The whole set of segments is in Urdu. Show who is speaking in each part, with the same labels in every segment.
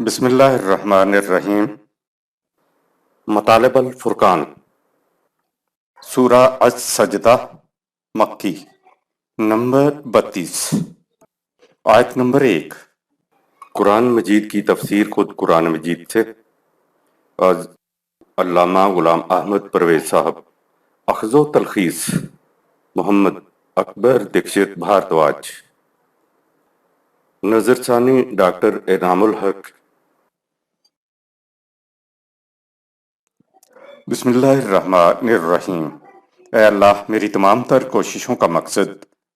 Speaker 1: بسم اللہ الرحمن الرحیم۔ مطالب الفرقان، سورہ السجدہ، مکی، نمبر 32، آیت نمبر 1۔ قرآن مجید کی تفسیر خود قرآن مجید سے از علامہ غلام احمد پرویز صاحب، اخذ و تلخیص محمد اکبر دکشت بھارتواج، نظر ثانی ڈاکٹر انعام الحق۔ بسم اللہ الرحمن الرحیم۔ اے اللہ، میری تمام تر کوششوں کا مقصد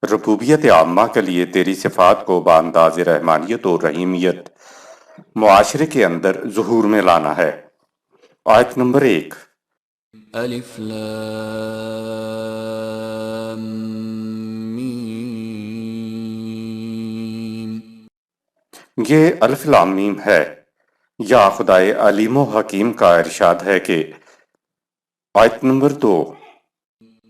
Speaker 1: ربوبیت عامہ کے لیے تیری صفات کو بانداز رحمانیت اور رحیمیت معاشرے کے اندر ظہور میں لانا ہے۔ آیت نمبر 1۔
Speaker 2: الف لام میم۔
Speaker 1: یہ الف لام میم ہے، یا خدائے علیم و حکیم کا ارشاد ہے کہ آیت نمبر 2۔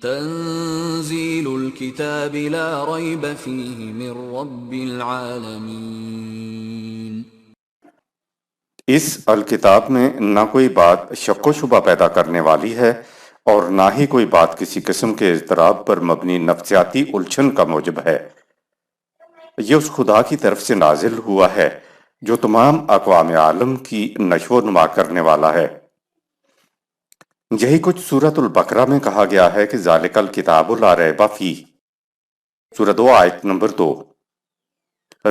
Speaker 2: تنزیل الکتاب لا ریب فیہ من رب العالمین۔
Speaker 1: اس الکتاب میں نہ کوئی بات شک و شبہ پیدا کرنے والی ہے اور نہ ہی کوئی بات کسی قسم کے اضطراب پر مبنی نفسیاتی الجھن کا موجب ہے۔ یہ اس خدا کی طرف سے نازل ہوا ہے جو تمام اقوام عالم کی نشو و نما کرنے والا ہے۔ یہی کچھ سورۃ البقرہ میں کہا گیا ہے کہ ذالک الکتاب لا ریب فیہ، سورہ 2 آیت نمبر 2۔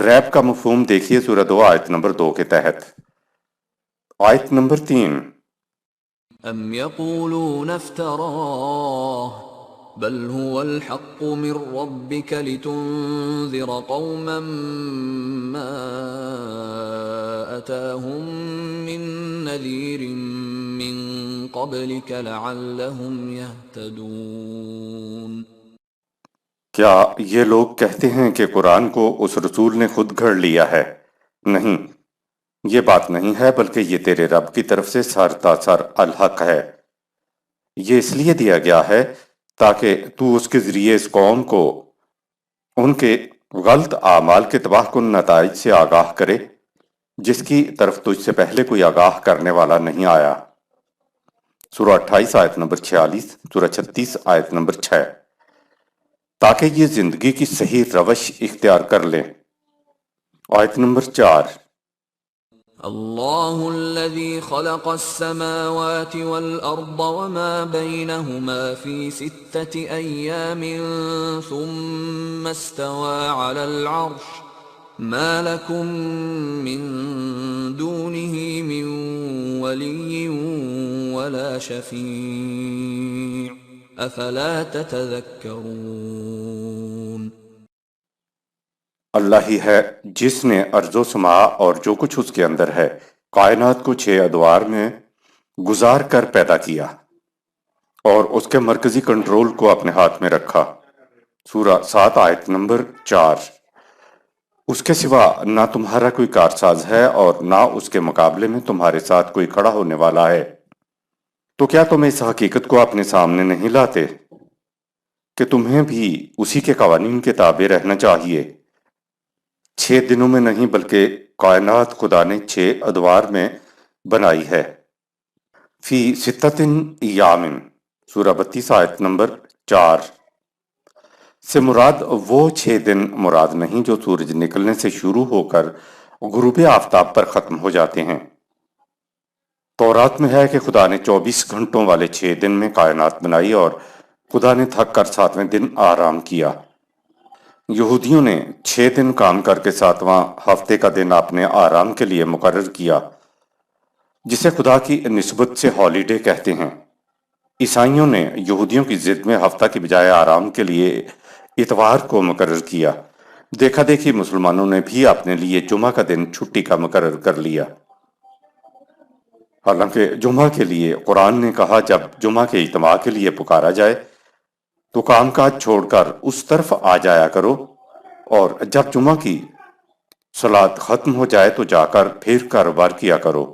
Speaker 1: ریب کا مفہوم دیکھیے سورہ 2 آیت نمبر 2 کے تحت۔ آیت نمبر 3۔
Speaker 2: ام یقولون افتراہ بل هو الحق من ربک لتنذر قوما ما اتاهم من نذیر من قبلک لعلهم يهتدون۔
Speaker 1: کیا یہ لوگ کہتے ہیں کہ قرآن کو اس رسول نے خود گھڑ لیا ہے؟ نہیں، یہ بات نہیں ہے، بلکہ یہ تیرے رب کی طرف سے سر تاثر الحق ہے۔ یہ اس لیے دیا گیا ہے تاکہ تو اس کے ذریعے اس قوم کو ان کے غلط اعمال کے تباہ کن نتائج سے آگاہ کرے جس کی طرف تجھ سے پہلے کوئی آگاہ کرنے والا نہیں آیا۔ سورہ 28 آیت نمبر 46، سورہ 36 آیت نمبر 6، تاکہ یہ زندگی کی صحیح روش اختیار کر لیں۔ آیت نمبر 4۔
Speaker 2: اللہ الذي خلق السماوات والأرض وما بينهما في 6 أيام ثم استوى على العرش ما لكم من دونه من ولي ولا شفيع أفلا تتذكرون۔
Speaker 1: اللہ ہی ہے جس نے ارض و سما اور جو کچھ اس کے اندر ہے کائنات کو 6 ادوار میں گزار کر پیدا کیا اور اس کے مرکزی کنٹرول کو اپنے ہاتھ میں رکھا۔ سورہ 7 آیت نمبر 4۔ اس کے سوا نہ تمہارا کوئی کارساز ہے اور نہ اس کے مقابلے میں تمہارے ساتھ کوئی کھڑا ہونے والا ہے۔ تو کیا تم اس حقیقت کو اپنے سامنے نہیں لاتے کہ تمہیں بھی اسی کے قوانین کے تابع رہنا چاہیے؟ 6 دنوں میں نہیں بلکہ کائنات خدا نے 6 ادوار میں بنائی ہے۔ فی 6 ایام، سورہ 32 آیت نمبر 4 سے مراد وہ 6 دن مراد نہیں جو سورج نکلنے سے شروع ہو کر غروب آفتاب پر ختم ہو جاتے ہیں۔ تورات میں ہے کہ خدا نے 24 گھنٹوں والے 6 دن میں کائنات بنائی اور خدا نے تھک کر 7ویں دن آرام کیا۔ یہودیوں نے 6 دن کام کر کے 7واں ہفتے کا دن اپنے آرام کے لیے مقرر کیا، جسے خدا کی نسبت سے ہالیڈے کہتے ہیں۔ عیسائیوں نے یہودیوں کی ضد میں ہفتہ کی بجائے آرام کے لیے اتوار کو مقرر کیا۔ دیکھا دیکھی مسلمانوں نے بھی اپنے لیے جمعہ کا دن چھٹی کا مقرر کر لیا، حالانکہ جمعہ کے لیے قرآن نے کہا جب جمعہ کے اجتماع کے لیے پکارا جائے تو کام کاج چھوڑ کر اس طرف آ جایا کرو، اور جب جمعہ کی صلاۃ ختم ہو جائے تو جا کر پھر کاروبار کیا کرو۔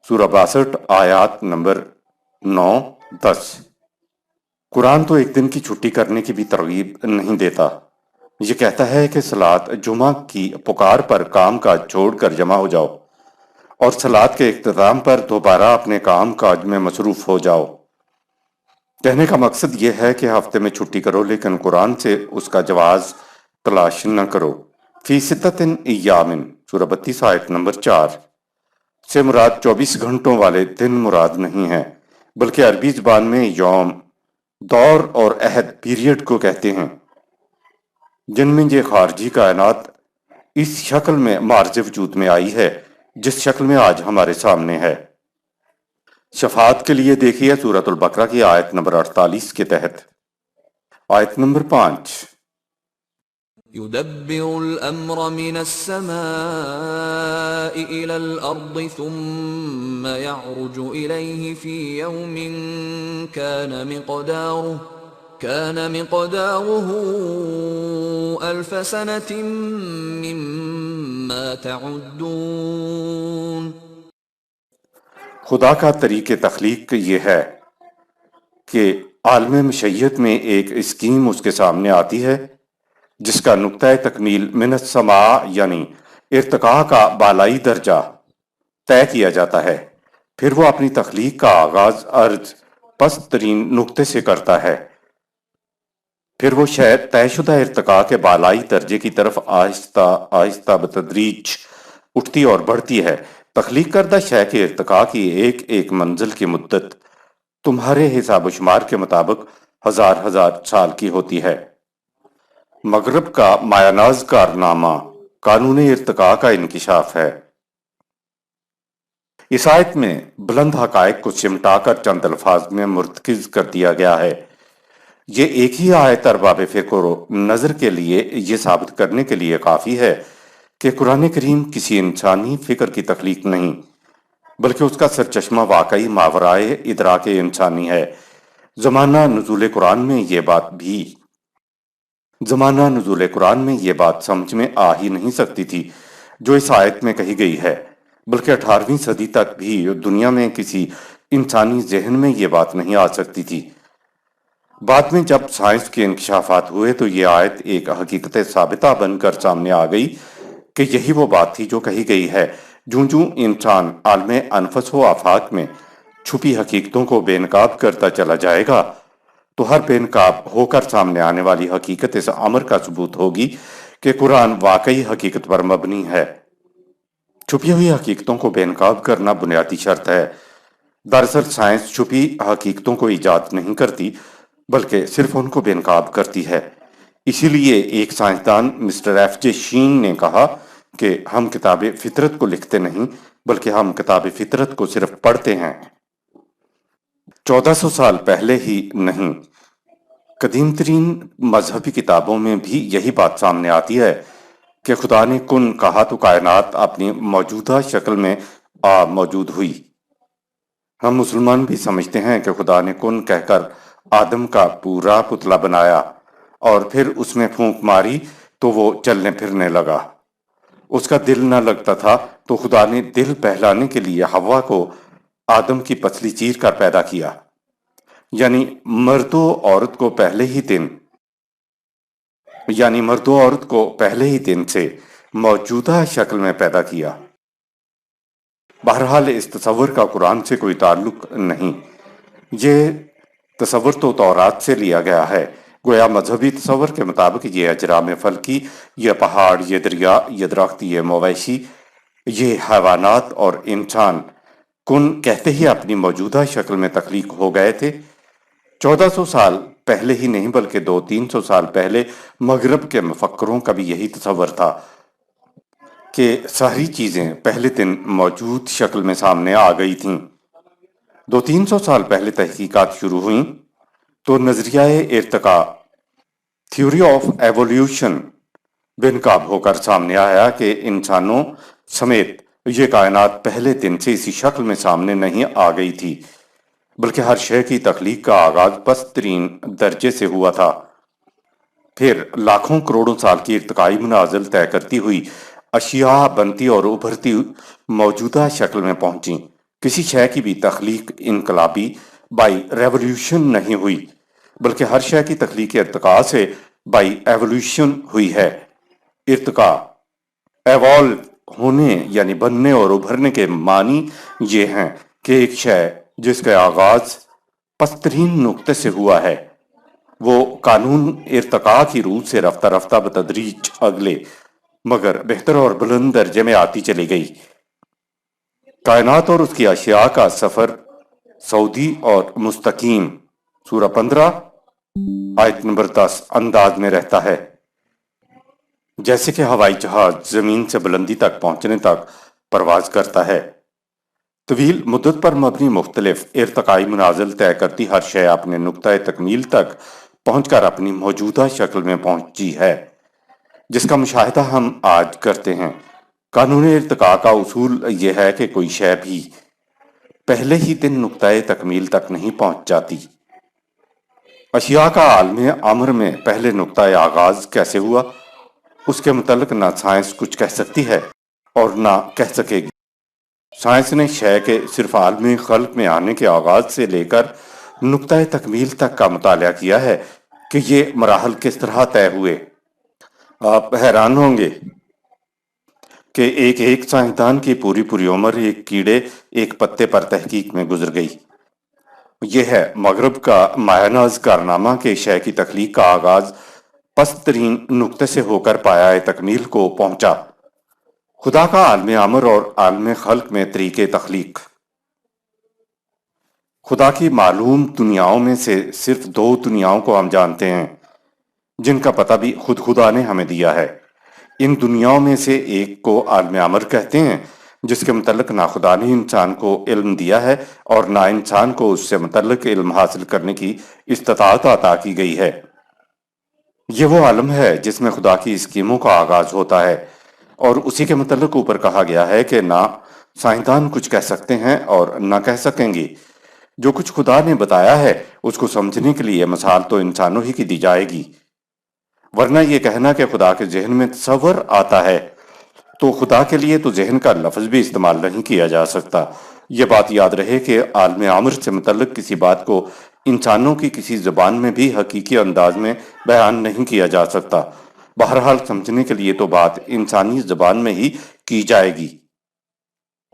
Speaker 1: سورہ 62 آیات نمبر 9-10۔ قرآن تو ایک دن کی چھٹی کرنے کی بھی ترغیب نہیں دیتا، یہ کہتا ہے کہ صلاۃ جمعہ کی پکار پر کام کاج چھوڑ کر جمع ہو جاؤ۔ اور صلات کے اختتام پر دوبارہ اپنے کام کاج میں مصروف ہو جاؤ۔ کہنے کا مقصد یہ ہے کہ ہفتے میں چھٹی کرو، لیکن قرآن سے اس کا جواز تلاش نہ کرو۔ فی ستۃ ایام، سورہ 32 آیت نمبر 4 سے مراد 24 گھنٹوں والے دن مراد نہیں ہے، بلکہ عربی زبان میں یوم دور اور عہد پیریڈ کو کہتے ہیں، جن میں یہ خارجی کائنات اس شکل میں معرض وجود میں آئی ہے جس شکل میں آج ہمارے سامنے ہے۔ شفاعت کے لیے دیکھیے سورۃ البقرہ کی آیت نمبر 48 کے تحت۔ آیت نمبر 5،
Speaker 2: يدبر الأمر من السماء إلى الأرض ثم يعرج إليه في يوم كان مقداره 1000 سنة مما تعدون۔
Speaker 1: خدا کا طریق تخلیق یہ ہے کہ عالم مشیت میں ایک اسکیم اس کے سامنے آتی ہے جس کا نقطہ تکمیل من السماء یعنی ارتقاء کا بالائی درجہ طے کیا جاتا ہے، پھر وہ اپنی تخلیق کا آغاز ارض پست ترین نقطے سے کرتا ہے، پھر وہ شے طے شدہ ارتقاء کے بالائی درجے کی طرف آہستہ آہستہ بتدریج اٹھتی اور بڑھتی ہے۔ تخلیق کردہ شے کے ارتقاء کی ایک ایک منزل کی مدت تمہارے حساب و شمار کے مطابق ہزار ہزار سال کی ہوتی ہے۔ مغرب کا مایہ ناز کارنامہ قانون ارتقاء کا انکشاف ہے۔ اس آیت میں بلند حقائق کو سمٹا کر چند الفاظ میں مرتکز کر دیا گیا ہے۔ یہ ایک ہی آیت ارباب فکر و نظر کے لیے یہ ثابت کرنے کے لیے کافی ہے کہ قرآن کریم کسی انسانی فکر کی تخلیق نہیں، بلکہ اس کا سرچشمہ واقعی ماورائے ادراک انسانی ہے۔ زمانہ نزول قرآن میں یہ بات سمجھ میں آ ہی نہیں سکتی تھی جو اس آیت میں کہی گئی ہے، بلکہ 18ویں صدی تک بھی دنیا میں کسی انسانی ذہن میں یہ بات نہیں آ سکتی تھی۔ بعد میں جب سائنس کے انکشافات ہوئے تو یہ آیت ایک حقیقت ثابتہ بن کر سامنے آ گئی کہ یہی وہ بات تھی جو کہی گئی ہے۔ جوں جوں انسان عالم انفس و آفاق میں چھپی حقیقتوں کو بے نقاب کرتا چلا جائے گا تو ہر بے نقاب ہو کر سامنے آنے والی حقیقت اس امر کا ثبوت ہوگی کہ قرآن واقعی حقیقت پر مبنی ہے۔ چھپی ہوئی حقیقتوں کو بے نقاب کرنا بنیادی شرط ہے۔ دراصل سائنس چھپی حقیقتوں کو ایجاد نہیں کرتی بلکہ صرف ان کو بے نقاب کرتی ہے۔ اسی لیے ایک سائنسدان مسٹر ایف جے شین نے کہا کہ ہم کتاب فطرت کو لکھتے نہیں بلکہ ہم کتاب فطرت کو صرف پڑھتے ہیں۔ 1400 سال پہلے ہی نہیں، قدیم ترین مذہبی کتابوں میں بھی یہی بات سامنے آتی ہے کہ خدا نے کن کہا تو کائنات اپنی موجودہ شکل میں موجود ہوئی۔ ہم مسلمان بھی سمجھتے ہیں کہ خدا نے کن کہہ کر آدم کا پورا پتلا بنایا اور پھر اس میں پھونک ماری تو وہ چلنے پھرنے لگا۔ اس کا دل نہ لگتا تھا تو خدا نے دل بہلانے کے لیے حوا کو آدم کی پتلی چیر کر پیدا کیا، یعنی مرد و عورت کو پہلے ہی دن سے موجودہ شکل میں پیدا کیا۔ بہرحال اس تصور کا قرآن سے کوئی تعلق نہیں، یہ تصور تو تورات سے لیا گیا ہے۔ گویا مذہبی تصور کے مطابق یہ اجرام فلکی، یہ پہاڑ، یہ دریا، یہ درخت، یہ مویشی، یہ حیوانات اور انسان کن کہتے ہی اپنی موجودہ شکل میں تخلیق ہو گئے تھے۔ 1400 سال پہلے ہی نہیں بلکہ 200-300 سال پہلے مغرب کے مفکروں کا بھی یہی تصور تھا کہ ساری چیزیں پہلے دن موجود شکل میں سامنے آ گئی تھیں۔ 200-300 سال پہلے تحقیقات شروع ہوئیں تو نظریہ ارتقاء تھیوری آف ایولیوشن بے نقاب ہو کر سامنے آیا کہ انسانوں سمیت یہ کائنات پہلے دن سے اسی شکل میں سامنے نہیں آ گئی تھی، بلکہ ہر شے کی تخلیق کا آغاز پست ترین درجے سے ہوا تھا، پھر لاکھوں کروڑوں سال کی ارتقائی منازل طے کرتی ہوئی اشیاء بنتی اور ابھرتی موجودہ شکل میں پہنچیں۔ کسی شے کی بھی تخلیق انقلابی بائی ریولوشن نہیں ہوئی، بلکہ ہر شے کی تخلیق ارتقاء سے بائی ایولیوشن ہوئی ہے۔ ارتقاء ایوالو ہونے یعنی بننے اور ابھرنے کے معنی یہ ہیں کہ ایک شے جس کا آغاز پسترین نقطے سے ہوا ہے وہ قانون ارتقاء کی روح سے رفتہ رفتہ بتدریج اگلے مگر بہتر اور بلند درجے میں آتی چلی گئی۔ کائنات اور اس کی اشیاء کا سفر سعودی اور مستقیم سورہ 15 آیت نمبر 10 انداز میں رہتا ہے، جیسے کہ ہوائی جہاز زمین سے بلندی تک پہنچنے تک پرواز کرتا ہے۔ طویل مدت پر مبنی مختلف ارتقائی منازل طے کرتی ہر شے اپنے نقطۂ تکمیل تک پہنچ کر اپنی موجودہ شکل میں پہنچی ہے، جس کا مشاہدہ ہم آج کرتے ہیں۔ قانون ارتقاء کا اصول یہ ہے کہ کوئی شے بھی پہلے ہی دن نقطۂ تکمیل تک نہیں پہنچ جاتی۔ اشیاء کا عالم امر میں پہلے نقطۂ آغاز کیسے ہوا، اس کے متعلق نہ سائنس کچھ کہہ سکتی ہے اور نہ کہہ سکے گی۔ سائنس نے شے کے صرف عالم خلق میں آنے کے آغاز سے لے کر نقطۂ تکمیل تک کا مطالعہ کیا ہے کہ یہ مراحل کس طرح طے ہوئے۔ آپ حیران ہوں گے کہ ایک سائنسدان کی پوری عمر ایک کیڑے ایک پتے پر تحقیق میں گزر گئی۔ یہ ہے مغرب کا مایہ ناز کارنامہ کہ شے کی تخلیق کا آغاز پست ترین نقطے سے ہو کر پایہ تکمیل کو پہنچا۔ خدا کا عالم امر اور عالم خلق میں طریقے تخلیق۔ خدا کی معلوم دنیاؤں میں سے صرف 2 دنیاؤں کو ہم جانتے ہیں جن کا پتہ بھی خود خدا نے ہمیں دیا ہے۔ ان دنیاؤں میں سے ایک کو عالم امر کہتے ہیں، جس کے متعلق نہ خدا نے انسان کو علم دیا ہے اور نہ انسان کو اس سے متعلق علم حاصل کرنے کی استطاعت عطا کی گئی ہے۔ یہ وہ عالم ہے جس میں خدا کی اسکیموں کا آغاز ہوتا ہے، اور اسی کے متعلق اوپر کہا گیا ہے کہ نہ سائنسدان کچھ کہہ سکتے ہیں اور نہ کہہ سکیں گے۔ جو کچھ خدا نے بتایا ہے اس کو سمجھنے کے لیے مثال تو انسانوں ہی کی دی جائے گی، ورنہ یہ کہنا کہ خدا کے ذہن میں تصور آتا ہے تو خدا کے لیے تو ذہن کا لفظ بھی استعمال نہیں کیا جا سکتا۔ یہ بات یاد رہے کہ عالم امر سے متعلق کسی بات کو انسانوں کی کسی زبان میں بھی حقیقی انداز میں بیان نہیں کیا جا سکتا۔ بہرحال سمجھنے کے لیے تو بات انسانی زبان میں ہی کی جائے گی،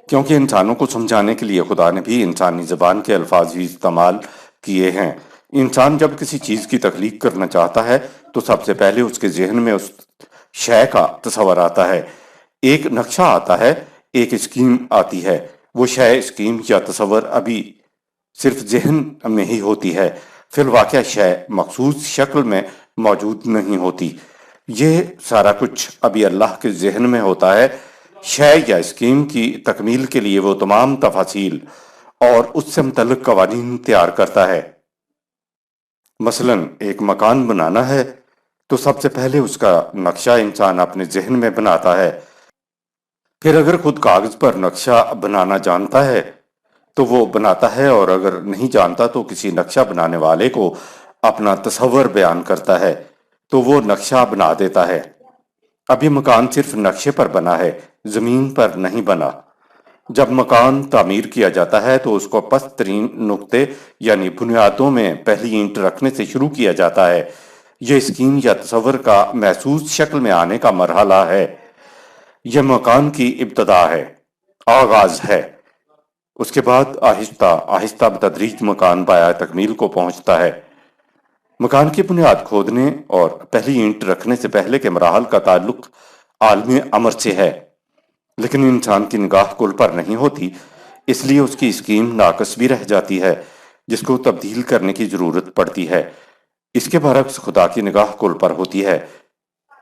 Speaker 1: کیونکہ انسانوں کو سمجھانے کے لیے خدا نے بھی انسانی زبان کے الفاظ ہی استعمال کیے ہیں۔ انسان جب کسی چیز کی تخلیق کرنا چاہتا ہے تو سب سے پہلے اس کے ذہن میں اس شے کا تصور آتا ہے، ایک نقشہ آتا ہے، ایک اسکیم آتی ہے۔ وہ شے، اسکیم یا تصور ابھی صرف ذہن میں ہی ہوتی ہے، فی الواقع شے مخصوص شکل میں موجود نہیں ہوتی۔ یہ سارا کچھ ابھی اللہ کے ذہن میں ہوتا ہے۔ شے یا اسکیم کی تکمیل کے لیے وہ تمام تفاصیل اور اس سے متعلق قوانین تیار کرتا ہے۔ مثلا ایک مکان بنانا ہے تو سب سے پہلے اس کا نقشہ انسان اپنے ذہن میں بناتا ہے، پھر اگر خود کاغذ پر نقشہ بنانا جانتا ہے تو وہ بناتا ہے، اور اگر نہیں جانتا تو کسی نقشہ بنانے والے کو اپنا تصور بیان کرتا ہے تو وہ نقشہ بنا دیتا ہے۔ اب یہ مکان صرف نقشے پر بنا ہے، زمین پر نہیں بنا۔ جب مکان تعمیر کیا جاتا ہے تو اس کو پست ترین نقطے یعنی بنیادوں میں پہلی اینٹ رکھنے سے شروع کیا جاتا ہے۔ یہ اسکیم یا تصور کا محسوس شکل میں آنے کا مرحلہ ہے۔ یہ مکان کی ابتدا ہے، آغاز ہے۔ اس کے بعد آہستہ آہستہ بتدریج مکان پایہ تکمیل کو پہنچتا ہے۔ مکان کی بنیاد کھودنے اور پہلی اینٹ رکھنے سے پہلے کے مراحل کا تعلق عالم امر سے ہے، لیکن انسان کی نگاہ کل پر نہیں ہوتی، اس لیے اس کی اسکیم ناقص بھی رہ جاتی ہے، جس کو تبدیل کرنے کی ضرورت پڑتی ہے۔ اس کے برعکس خدا کی نگاہ کل پر ہوتی ہے،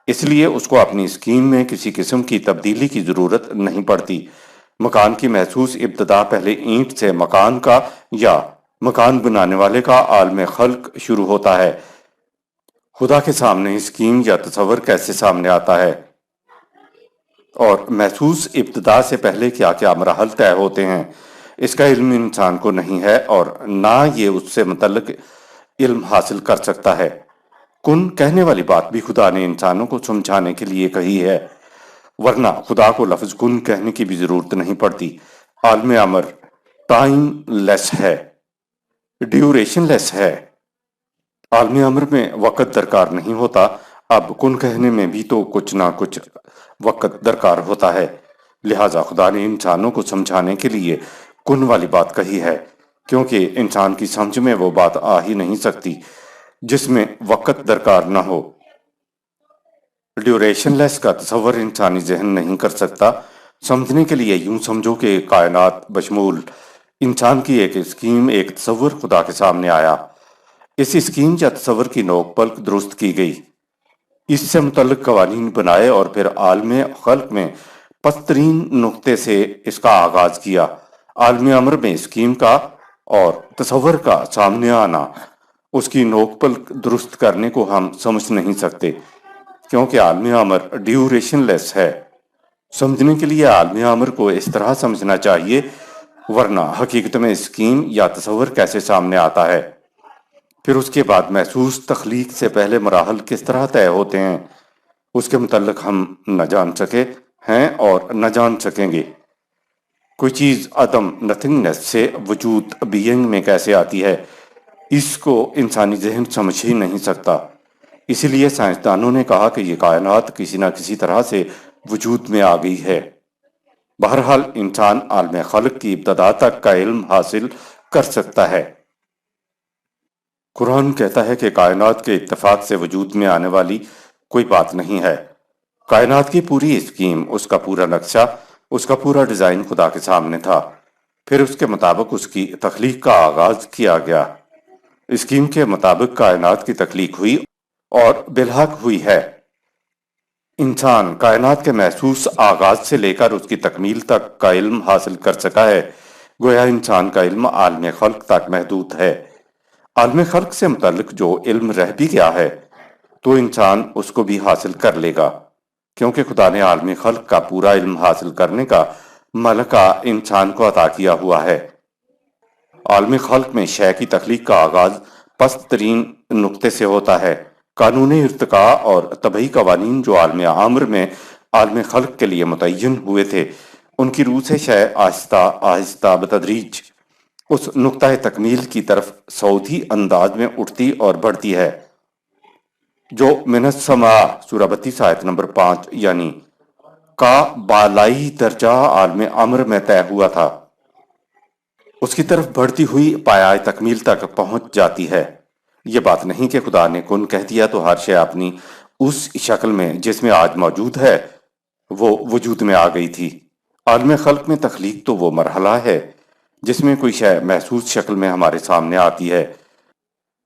Speaker 1: اس لیے اس کو اپنی اسکیم میں کسی قسم کی تبدیلی کی ضرورت نہیں پڑتی۔ مکان کی محسوس ابتدا پہلے اینٹ سے مکان کا یا مکان بنانے والے کا عالم خلق شروع ہوتا ہے۔ خدا کے سامنے اسکیم یا تصور کیسے سامنے آتا ہے اور محسوس ابتدا سے پہلے کیا کیا مراحل طے ہوتے ہیں، اس کا علم انسان کو نہیں ہے اور نہ یہ اس سے متعلق علم حاصل کر سکتا ہے۔ کن کہنے والی بات بھی خدا نے انسانوں کو سمجھانے کے لیے کہی ہے، ورنہ خدا کو لفظ کن کہنے کی بھی ضرورت نہیں پڑتی۔ عالم امر ٹائم لیس ہے، ڈیوریشن لیس ہے۔ عالم امر میں وقت درکار نہیں ہوتا، اب کن کہنے میں بھی تو کچھ نہ کچھ وقت درکار ہوتا ہے۔ لہٰذا خدا نے انسانوں کو سمجھانے کے لیے کن والی بات کہی ہے، کیونکہ انسان کی سمجھ میں وہ بات آ ہی نہیں سکتی جس میں وقت درکار نہ ہو۔ ڈیوریشن لیس کا تصور انسانی ذہن نہیں کر سکتا۔ سمجھنے کے لیے یوں سمجھو کہ کائنات بشمول انسان کی ایک اسکیم، ایک تصور خدا کے سامنے آیا۔ اس اسکیم یا تصور کی نوک پلک درست کی گئی، اس سے متعلق قوانین بنائے اور پھر عالم خلق میں پست ترین نقطے سے اس کا آغاز کیا۔ عالم امر میں اسکیم کا اور تصور کا سامنے آنا، اس کی نوک پلک درست کرنے کو ہم سمجھ نہیں سکتے، کیونکہ عالم امر ڈیوریشن لیس ہے۔ سمجھنے کے لیے عالم امر کو اس طرح سمجھنا چاہیے، ورنہ حقیقت میں اسکیم یا تصور کیسے سامنے آتا ہے؟ پھر اس کے بعد محسوس تخلیق سے پہلے مراحل کس طرح طے ہوتے ہیں، اس کے متعلق ہم نہ جان سکے ہیں اور نہ جان سکیں گے۔ کوئی چیز عدم نتھنگنس سے وجود بینگ میں کیسے آتی ہے، اس کو انسانی ذہن سمجھ ہی نہیں سکتا۔ اسی لیے سائنسدانوں نے کہا کہ یہ کائنات کسی نہ کسی طرح سے وجود میں آ گئی ہے۔ بہرحال انسان عالم خلق کی ابتدا تک کا علم حاصل کر سکتا ہے۔ قرآن کہتا ہے کہ کائنات کے اتفاق سے وجود میں آنے والی کوئی بات نہیں ہے۔ کائنات کی پوری اسکیم، اس کا پورا نقشہ، اس کا پورا ڈیزائن خدا کے سامنے تھا، پھر اس کے مطابق اس کی تخلیق کا آغاز کیا گیا۔ اسکیم کے مطابق کائنات کی تخلیق ہوئی اور بالحق ہوئی ہے۔ انسان کائنات کے محسوس آغاز سے لے کر اس کی تکمیل تک کا علم حاصل کر سکا ہے، گویا انسان کا علم عالم خلق تک محدود ہے۔ عالم خلق سے متعلق جو علم رہ بھی گیا ہے تو انسان اس کو بھی حاصل کر لے گا، کیونکہ خدا نے عالم خلق کا پورا علم حاصل کرنے کا ملکہ انسان کو عطا کیا ہوا ہے۔ عالم خلق میں شے کی تخلیق کا آغاز پست ترین نقطے سے ہوتا ہے۔ قانون ارتقاء اور طبعی قوانین جو عالم امر میں عالم خلق کے لیے متعین ہوئے تھے، ان کی روح سے شے آہستہ آہستہ بتدریج اس نقطۂ تکمیل کی طرف صعودی انداز میں اٹھتی اور بڑھتی ہے، جو من السماء سورہ 32 آیت نمبر 5 یعنی کا بالائی درجہ عالم امر میں طے ہوا تھا، اس کی طرف بڑھتی ہوئی پایہ تکمیل تک پہنچ جاتی ہے۔ یہ بات نہیں کہ خدا نے کن کہہ دیا تو ہر شے اپنی اس شکل میں جس میں آج موجود ہے وہ وجود میں آ گئی تھی۔ عالم خلق میں تخلیق تو وہ مرحلہ ہے جس میں کوئی شے محسوس شکل میں ہمارے سامنے آتی ہے۔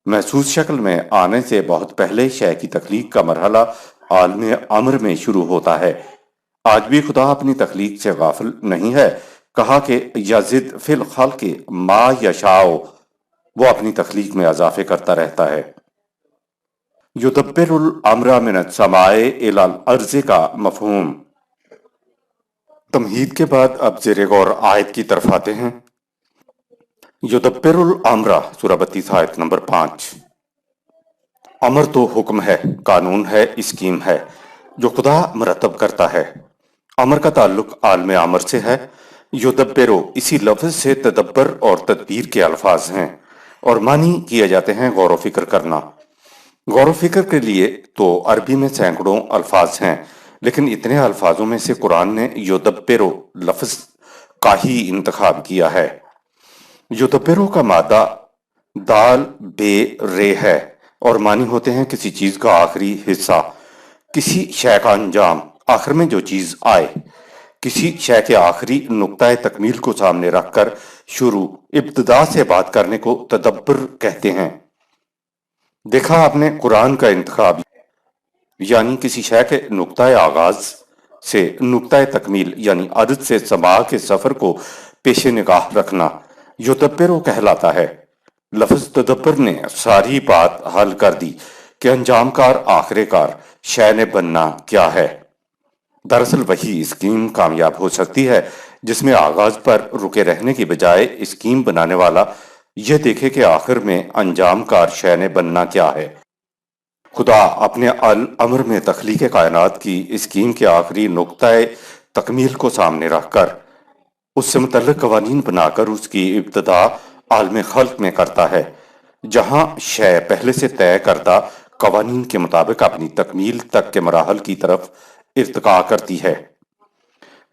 Speaker 1: محسوس شکل میں آنے سے بہت پہلے شے کی تخلیق کا مرحلہ عالم امر میں شروع ہوتا ہے۔ آج بھی خدا اپنی تخلیق سے غافل نہیں ہے۔ کہا کہ یزد فی الخلق ما یشاء، وہ اپنی تخلیق میں اضافے کرتا رہتا ہے۔ یدبر الامر من السماء الی الارض کا مفہوم۔ تمہید کے بعد اب زیر غور آیت کی طرف آتے ہیں۔ یدبر الامر سورہ 32 آیت نمبر 5۔ امر تو حکم ہے، قانون ہے، اسکیم ہے جو خدا مرتب کرتا ہے۔ امر کا تعلق عالم امر سے ہے۔ یدبرو اسی لفظ سے تدبر اور تدبیر کے الفاظ ہیں اور معنی کیے جاتے ہیں غور و فکر کرنا۔ غور و فکر کے لیے تو عربی میں سینکڑوں الفاظ ہیں، لیکن اتنے الفاظوں میں سے قرآن نے یدبرو لفظ کا ہی انتخاب کیا ہے۔ یدبرو کا مادہ دال بے رے ہے اور معنی ہوتے ہیں کسی چیز کا آخری حصہ، کسی شے کا انجام، آخر میں جو چیز آئے۔ کسی شے کے آخری نقطۂ تکمیل کو سامنے رکھ کر شروع، ابتدا سے بات کرنے کو تدبر کہتے ہیں۔ دیکھا آپ نے قرآن کا انتخاب، یعنی کسی شے کے نقطۂ آغاز سے نقطۂ تکمیل یعنی ارض سے سما کے سفر کو پیش نگاہ رکھنا یدبرو کہلاتا ہے۔ لفظ تدبر نے ساری بات حل کر دی کہ انجام کار آخر کار شے نے بننا کیا ہے۔ دراصل وہی اسکیم کامیاب ہو سکتی ہے جس میں آغاز پر رکے رہنے کی بجائے اسکیم بنانے والا یہ دیکھے کہ آخر میں انجام کار شے نے بننا کیا ہے۔ خدا اپنے الامر میں تخلیق کائنات کی اسکیم کے آخری نقطۂ تکمیل کو سامنے رکھ کر اس سے متعلق قوانین بنا کر اس کی ابتدا عالم خلق میں کرتا ہے، جہاں شے پہلے سے طے کردہ قوانین کے مطابق اپنی تکمیل تک کے مراحل کی طرف ارتقاء کرتی ہے۔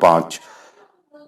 Speaker 1: 5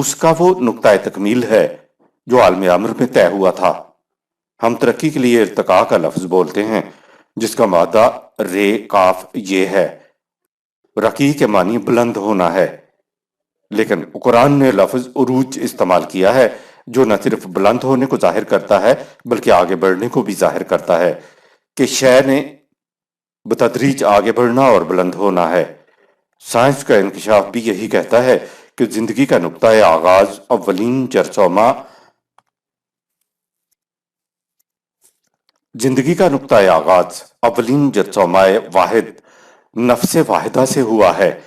Speaker 1: اس کا وہ نقطہ تکمیل ہے جو عالم امر میں طے ہوا تھا۔ ہم ترقی کے لیے ارتقاء کا لفظ بولتے ہیں جس کا مادہ رے کاف یہ ہے۔ رقی کے معنی بلند ہونا ہے، لیکن قرآن نے لفظ عروج استعمال کیا ہے جو نہ صرف بلند ہونے کو ظاہر کرتا ہے بلکہ آگے بڑھنے کو بھی ظاہر کرتا ہے کہ شے نے بتدریج آگے بڑھنا اور بلند ہونا ہے۔ سائنس کا انکشاف بھی یہی کہتا ہے کہ زندگی کا نقطہ آغاز اولین جرثومہ واحد نفس واحدہ سے ہوا ہے۔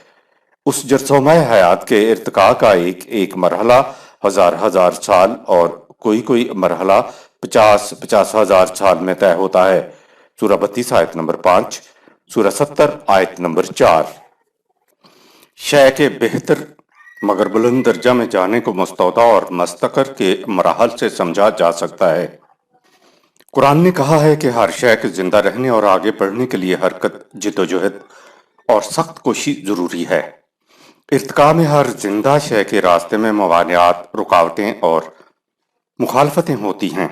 Speaker 1: اس جرثومہ حیات کے ارتقاء کا ایک مرحلہ ہزار سال اور کوئی مرحلہ 50 ہزار سال میں طے ہوتا ہے۔ سورہ 32 آیت نمبر 5، سورہ 70 آیت نمبر 4۔ شے کے بہتر مگر بلند درجہ میں جانے کو مستودع اور مستقر کے مراحل سے سمجھا جا سکتا ہے۔ قرآن نے کہا ہے کہ ہر شے کے زندہ رہنے اور آگے بڑھنے کے لیے حرکت، جدوجہد اور سخت کوشی ضروری ہے۔ ارتقاء میں ہر زندہ شے کے راستے میں موانعات، رکاوٹیں اور مخالفتیں ہوتی ہیں۔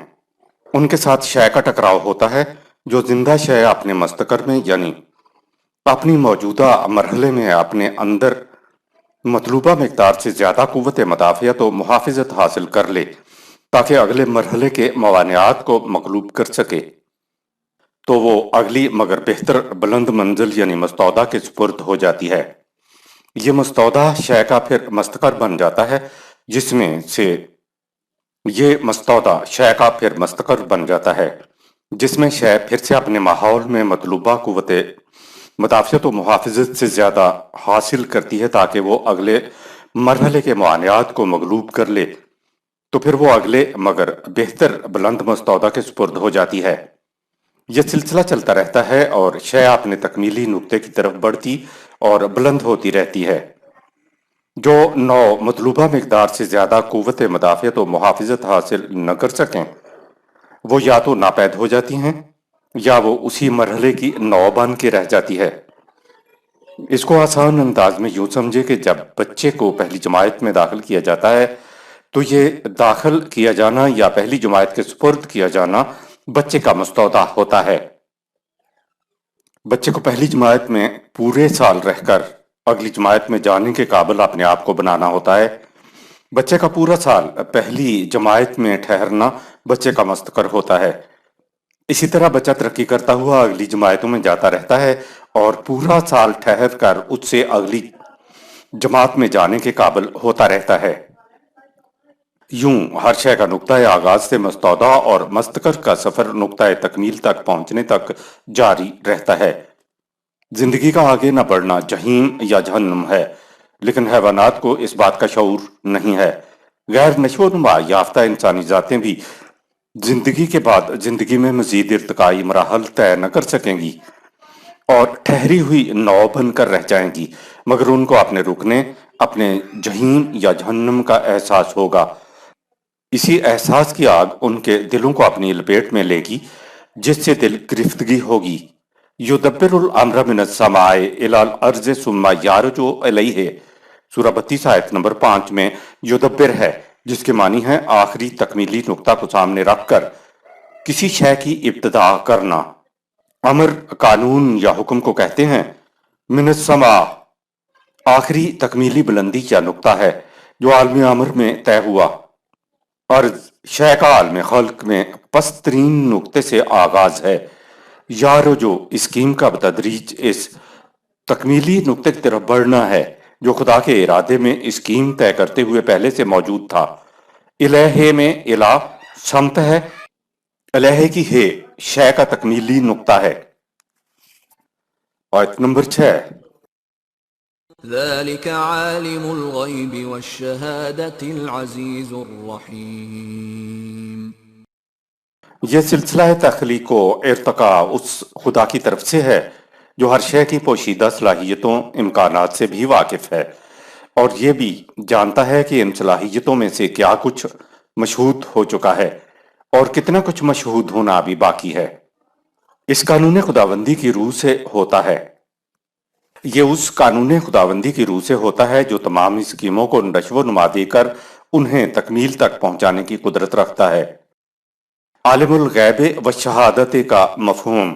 Speaker 1: ان کے ساتھ شے کا ٹکراؤ ہوتا ہے جو زندہ شے اپنے مستقر میں یعنی اپنی موجودہ مرحلے میں اپنے اندر مطلوبہ مقدار سے زیادہ قوت مدافعت و محافظت حاصل کر لے تاکہ اگلے مرحلے کے موانعات کو مغلوب کر سکے، تو وہ اگلی مگر بہتر بلند منزل یعنی مستودع کے سپرد ہو جاتی ہے۔ یہ مستودع شے کا پھر مستقر بن جاتا ہے جس میں شے پھر سے اپنے ماحول میں مطلوبہ قوت مدافعت و محافظت سے زیادہ حاصل کرتی ہے تاکہ وہ اگلے مرحلے کے موانعات کو مغلوب کر لے، تو پھر وہ اگلے مگر بہتر بلند مستودع کے سپرد ہو جاتی ہے۔ یہ سلسلہ چلتا رہتا ہے اور شے اپنے تکمیلی نقطے کی طرف بڑھتی اور بلند ہوتی رہتی ہے۔ جو نو مطلوبہ مقدار سے زیادہ قوت مدافعت و محافظت حاصل نہ کر سکیں وہ یا تو ناپید ہو جاتی ہیں یا وہ اسی مرحلے کی نو بن کے رہ جاتی ہے۔ اس کو آسان انداز میں یوں سمجھے کہ جب بچے کو پہلی جماعت میں داخل کیا جاتا ہے تو یہ داخل کیا جانا یا پہلی جماعت کے سپرد کیا جانا بچے کا مستودع ہوتا ہے۔ بچے کو پہلی جماعت میں پورے سال رہ کر اگلی جماعت میں جانے کے قابل اپنے آپ کو بنانا ہوتا ہے۔ بچے کا پورا سال پہلی جماعت میں ٹھہرنا بچے کا مستقر ہوتا ہے۔ اسی طرح بچہ ترقی کرتا ہوا اگلی جماعتوں میں جاتا رہتا ہے اور پورا سال ٹھہر کر اس سے اگلی جماعت میں جانے کے قابل ہوتا رہتا ہے۔ یوں ہر شے کا نقطہ آغاز سے مستودع اور مستقر کا سفر نقطہ تکمیل تک پہنچنے تک جاری رہتا ہے۔ زندگی کا آگے نہ بڑھنا جہنم یا جہنم ہے، لیکن حیوانات کو اس بات کا شعور نہیں ہے۔ غیر نشو و نما یافتہ انسانی ذاتیں بھی زندگی کے بعد زندگی میں مزید ارتقائی مراحل طے نہ کر سکیں گی اور ٹھہری ہوئی نو بن کر رہ جائیں گی، مگر ان کو اپنے رکنے، اپنے جہنم یا جہنم کا احساس ہوگا۔ اسی احساس کی آگ ان کے دلوں کو اپنی لپیٹ میں لے گی جس سے دل گرفتگی ہوگی۔ یدبر الامر من السماء الی الارض ثم یعرج الیہ، سورہ 32 آیت نمبر 5 میں یدبر ہے جس کے معنی ہے آخری تکمیلی نقطہ کو سامنے رکھ کر کسی شے کی ابتدا کرنا۔ امر قانون یا حکم کو کہتے ہیں۔ من السماء آخری تکمیلی بلندی یا نقطہ ہے جو عالم امر میں طے ہوا۔ عرض شے کا عالم خلق میں پست ترین نقطے سے آغاز ہے۔ یارجو اسکیم کا بتدریج اس تکمیلی نقطے کی طرف بڑھنا ہے جو خدا کے ارادے میں اسکیم طے کرتے ہوئے پہلے سے موجود تھا۔ الہ میں الہ سمت ہے، الہ کی ہے شے کا تکمیلی نقطہ ہے۔ آیت نمبر 6۔
Speaker 2: ذلك عالم الغيب والشهادة العزيز الرحيم۔
Speaker 1: یہ سلسلہ تخلیق و ارتقاء اس خدا کی طرف سے ہے جو ہر شے کی پوشیدہ صلاحیتوں امکانات سے بھی واقف ہے اور یہ بھی جانتا ہے کہ ان صلاحیتوں میں سے کیا کچھ مشہود ہو چکا ہے اور کتنا کچھ مشہود ہونا ابھی باقی ہے۔ اس قانون خداوندی کی روح سے ہوتا ہے۔ یہ اس قانون خداوندی کی روح سے ہوتا ہے جو تمام اسکیموں کو نشو و نما دے کر انہیں تکمیل تک پہنچانے کی قدرت رکھتا ہے۔ عالم الغیب و شہادت کا مفہوم،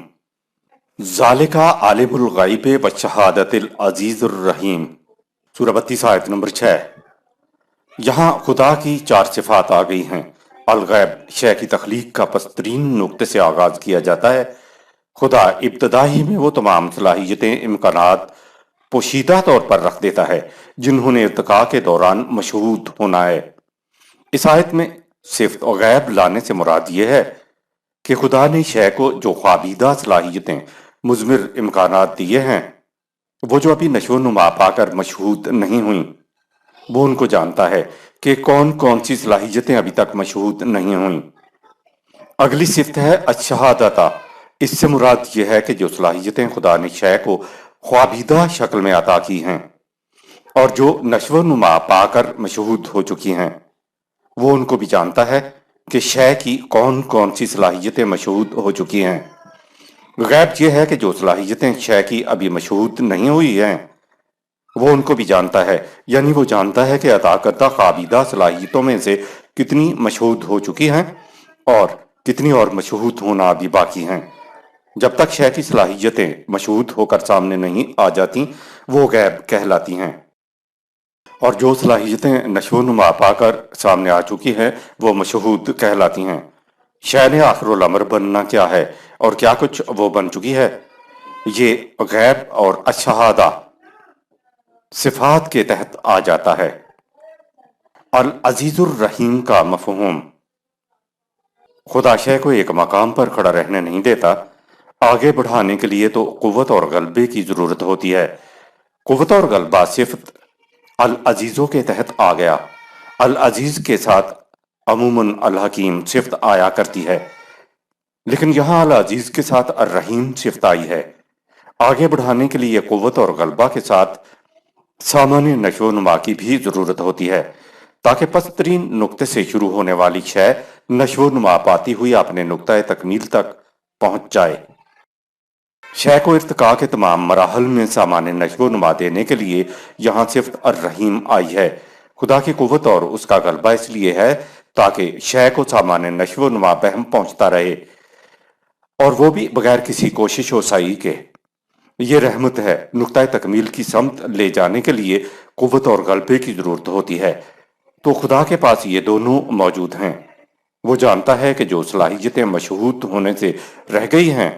Speaker 1: ذالک عالم الغیب و شہادت العزیز الرحیم، سورہ 32 آیت نمبر 6۔ یہاں خدا کی 4 صفات آ گئی ہیں۔ الغیب، شے کی تخلیق کا پسترین نقطے سے آغاز کیا جاتا ہے۔ خدا ابتدائی میں وہ تمام صلاحیتیں، امکانات پوشیدہ طور پر رکھ دیتا ہے جنہوں نے ارتقاء کے دوران مشہود ہونا ہے۔ اس آیت میں صفت غیب لانے سے مراد یہ ہے کہ خدا نے شے کو جو خوابیدہ صلاحیتیں، مضمر امکانات دیے ہیں، وہ جو ابھی نشو و نما پا کر مشہود نہیں ہوئیں، وہ ان کو جانتا ہے کہ کون کون سی صلاحیتیں ابھی تک مشہود نہیں ہوئیں۔ اگلی صفت ہے الشہادتہ۔ اس سے مراد یہ ہے کہ جو صلاحیتیں خدا نے شے کو خوابیدہ شکل میں عطا کی ہیں اور جو نشو و نما پا کر مشہود ہو چکی ہیں، وہ ان کو بھی جانتا ہے کہ شے کی کون کون سی صلاحیتیں مشہود ہو چکی ہیں۔ غیب یہ ہے کہ جو صلاحیتیں شے کی ابھی مشہود نہیں ہوئی ہیں، وہ ان کو بھی جانتا ہے، یعنی وہ جانتا ہے کہ عطا کردہ خوابیدہ صلاحیتوں میں سے کتنی مشہود ہو چکی ہیں اور کتنی اور مشہود ہونا ابھی باقی ہیں۔ جب تک شے کی صلاحیتیں مشہود ہو کر سامنے نہیں آ جاتی، وہ غیب کہلاتی ہیں، اور جو صلاحیتیں نشو و نما پا کر سامنے آ چکی ہیں وہ مشہود کہلاتی ہیں۔ شے نے آخر الامر بننا کیا ہے اور کیا کچھ وہ بن چکی ہے، یہ غیب اور الشہادہ صفات کے تحت آ جاتا ہے۔ العزیز الرحیم کا مفہوم، خدا شے کو ایک مقام پر کھڑا رہنے نہیں دیتا، آگے بڑھانے کے لیے تو قوت اور غلبے کی ضرورت ہوتی ہے۔ قوت اور غلبہ صفت العزیزوں کے تحت آ گیا۔ العزیز کے ساتھ عموماً الحکیم صفت آیا کرتی ہے، لیکن یہاں العزیز کے ساتھ الرحیم صفت آئی ہے۔ آگے بڑھانے کے لیے قوت اور غلبہ کے ساتھ سامان نشو و نما کی بھی ضرورت ہوتی ہے، تاکہ پسترین نقطے سے شروع ہونے والی شے نشو و نما پاتی ہوئی اپنے نقطۂ تکمیل تک پہنچ جائے۔ شے کو ارتقاء کے تمام مراحل میں سامان نشو و نما دینے کے لیے یہاں صفت الرحیم آئی ہے۔ خدا کی قوت اور اس کا غلبہ اس لیے ہے تاکہ شے کو سامان نشو و نما بہم پہنچتا رہے، اور وہ بھی بغیر کسی کوشش و سعی کے۔ یہ رحمت ہے۔ نقطۂ تکمیل کی سمت لے جانے کے لیے قوت اور غلبے کی ضرورت ہوتی ہے، تو خدا کے پاس یہ دونوں موجود ہیں۔ وہ جانتا ہے کہ جو صلاحیتیں مشہود ہونے سے رہ گئی ہیں،